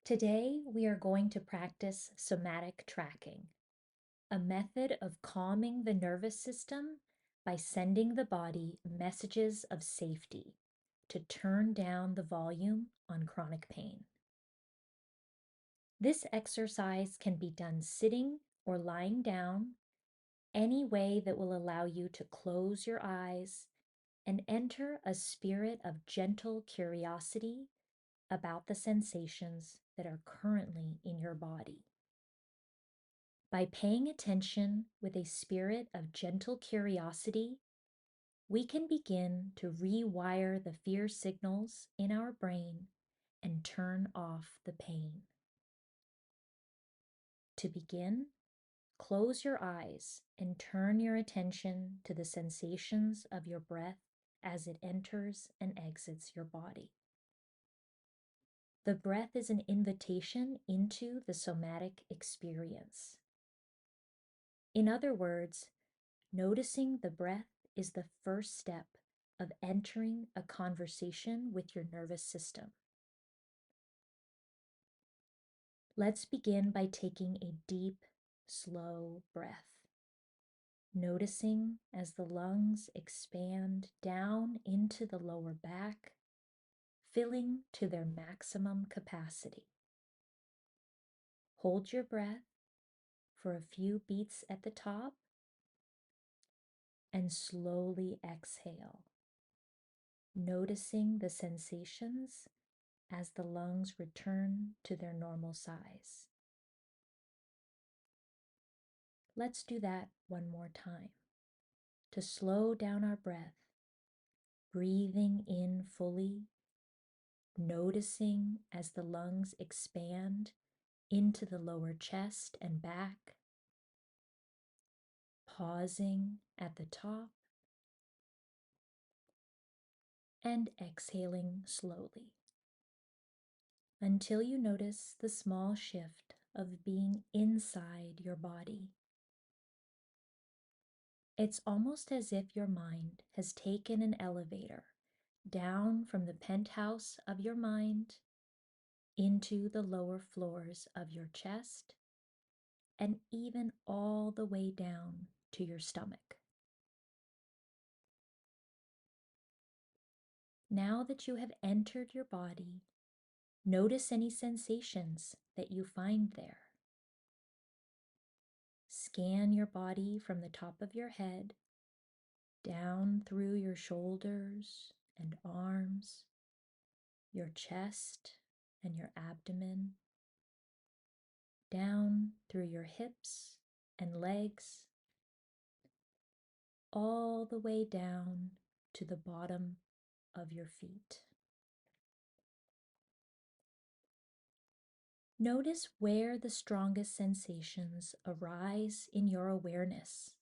Today, we are going to practice somatic tracking, a method of calming the nervous system by sending the body messages of safety to turn down the volume on chronic pain. This exercise can be done sitting or lying down, any way that will allow you to close your eyes and enter a spirit of gentle curiosity about the sensations that are currently in your body. By paying attention with a spirit of gentle curiosity, we can begin to rewire the fear signals in our brain and turn off the pain. To begin, close your eyes and turn your attention to the sensations of your breath as it enters and exits your body. The breath is an invitation into the somatic experience. In other words, noticing the breath is the first step of entering a conversation with your nervous system. Let's begin by taking a deep, slow breath, noticing as the lungs expand down into the lower back, filling to their maximum capacity. Hold your breath for a few beats at the top and slowly exhale, noticing the sensations as the lungs return to their normal size. Let's do that one more time to slow down our breath, breathing in fully, noticing as the lungs expand into the lower chest and back, pausing at the top, and exhaling slowly until you notice the small shift of being inside your body. It's almost as if your mind has taken an elevator down from the penthouse of your mind into the lower floors of your chest and even all the way down to your stomach. Now that you have entered your body, notice any sensations that you find there. Scan your body from the top of your head down through your shoulders and arms, your chest and your abdomen, down through your hips and legs, all the way down to the bottom of your feet. Notice where the strongest sensations arise in your awareness.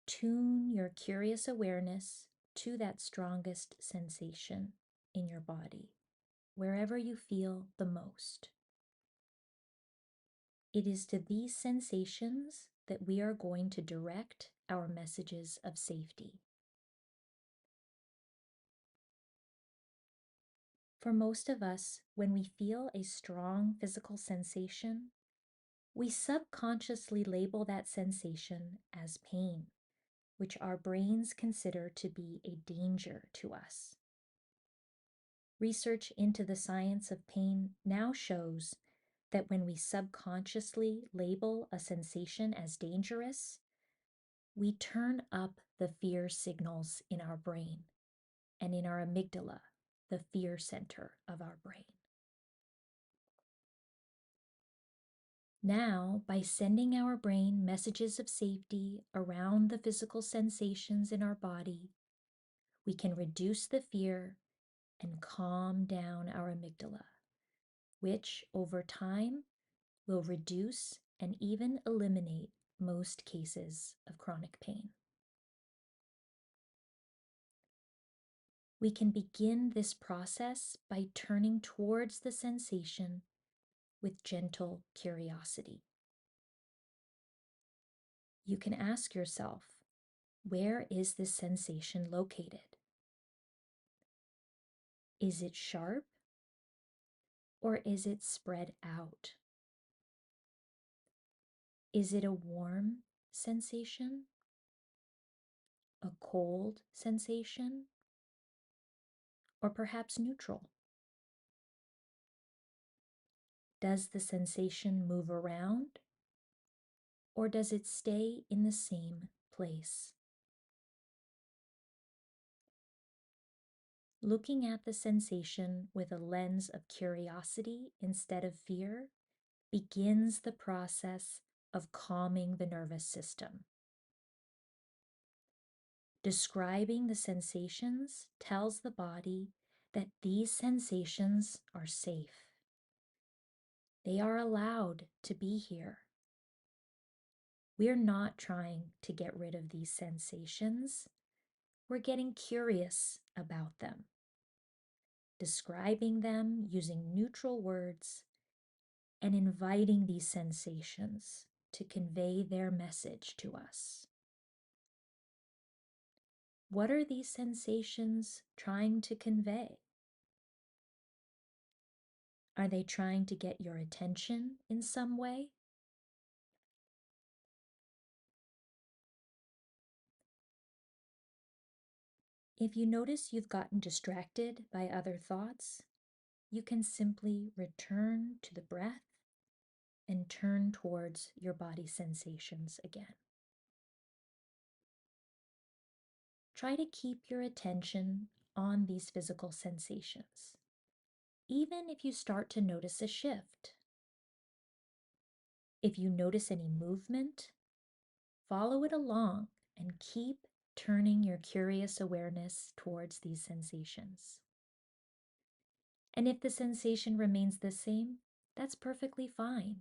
Tune your curious awareness to that strongest sensation in your body, wherever you feel the most. It is to these sensations that we are going to direct our messages of safety. For most of us, when we feel a strong physical sensation, we subconsciously label that sensation as pain, which our brains consider to be a danger to us. Research into the science of pain now shows that when we subconsciously label a sensation as dangerous, we turn up the fear signals in our brain and in our amygdala, the fear center of our brain. Now, by sending our brain messages of safety around the physical sensations in our body, we can reduce the fear and calm down our amygdala, which over time will reduce and even eliminate most cases of chronic pain. We can begin this process by turning towards the sensation with gentle curiosity. You can ask yourself, where is this sensation located? Is it sharp or is it spread out? Is it a warm sensation? A cold sensation? Or perhaps neutral? Does the sensation move around, or does it stay in the same place? Looking at the sensation with a lens of curiosity instead of fear begins the process of calming the nervous system. Describing the sensations tells the body that these sensations are safe. They are allowed to be here. We're not trying to get rid of these sensations. We're getting curious about them, describing them using neutral words, and inviting these sensations to convey their message to us. What are these sensations trying to convey? Are they trying to get your attention in some way? If you notice you've gotten distracted by other thoughts, you can simply return to the breath and turn towards your body sensations again. Try to keep your attention on these physical sensations, even if you start to notice a shift. If you notice any movement, follow it along and keep turning your curious awareness towards these sensations. And if the sensation remains the same, that's perfectly fine.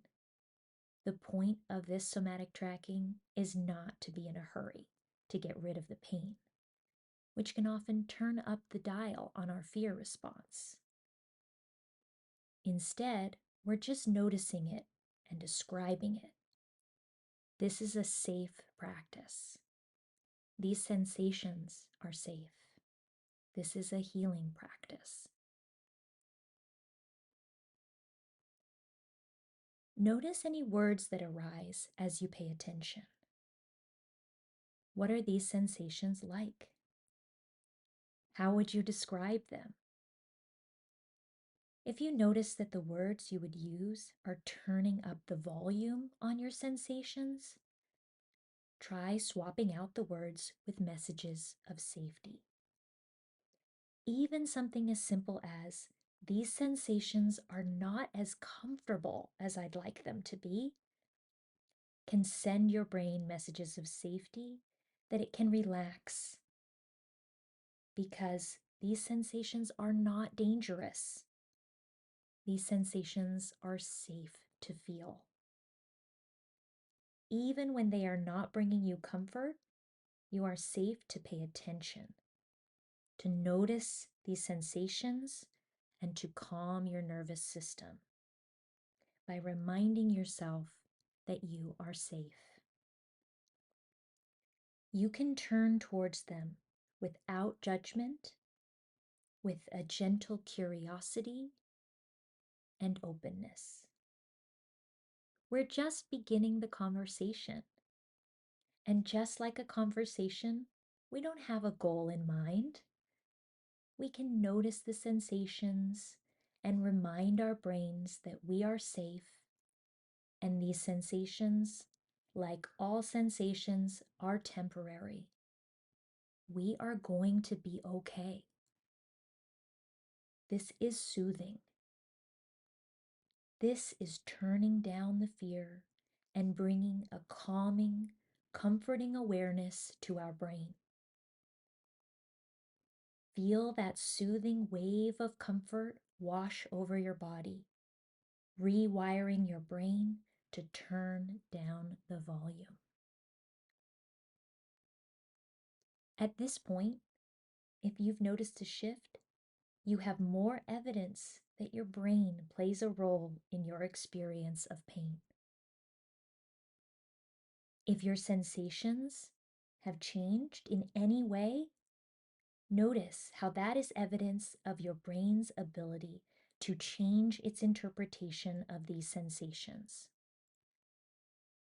The point of this somatic tracking is not to be in a hurry to get rid of the pain, which can often turn up the dial on our fear response. Instead, we're just noticing it and describing it. This is a safe practice. These sensations are safe. This is a healing practice. Notice any words that arise as you pay attention. What are these sensations like? How would you describe them? If you notice that the words you would use are turning up the volume on your sensations, try swapping out the words with messages of safety. Even something as simple as, "These sensations are not as comfortable as I'd like them to be," can send your brain messages of safety that it can relax because these sensations are not dangerous. These sensations are safe to feel. Even when they are not bringing you comfort, you are safe to pay attention, to notice these sensations, and to calm your nervous system by reminding yourself that you are safe. You can turn towards them without judgment, with a gentle curiosity and openness. We're just beginning the conversation. And just like a conversation, we don't have a goal in mind. We can notice the sensations and remind our brains that we are safe. And these sensations, like all sensations, are temporary. We are going to be okay. This is soothing. This is turning down the fear and bringing a calming, comforting awareness to our brain. Feel that soothing wave of comfort wash over your body, rewiring your brain to turn down the volume. At this point, if you've noticed a shift, you have more evidence that your brain plays a role in your experience of pain. If your sensations have changed in any way, notice how that is evidence of your brain's ability to change its interpretation of these sensations.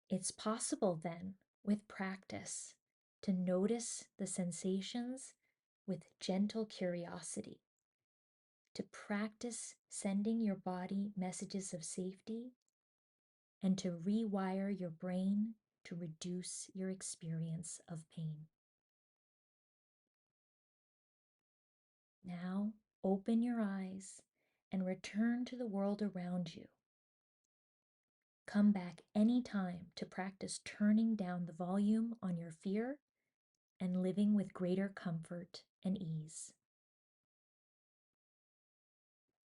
It's possible then, with practice, to notice the sensations with gentle curiosity, to practice sending your body messages of safety, and to rewire your brain to reduce your experience of pain. Now, open your eyes and return to the world around you. Come back anytime to practice turning down the volume on your fear and living with greater comfort and ease.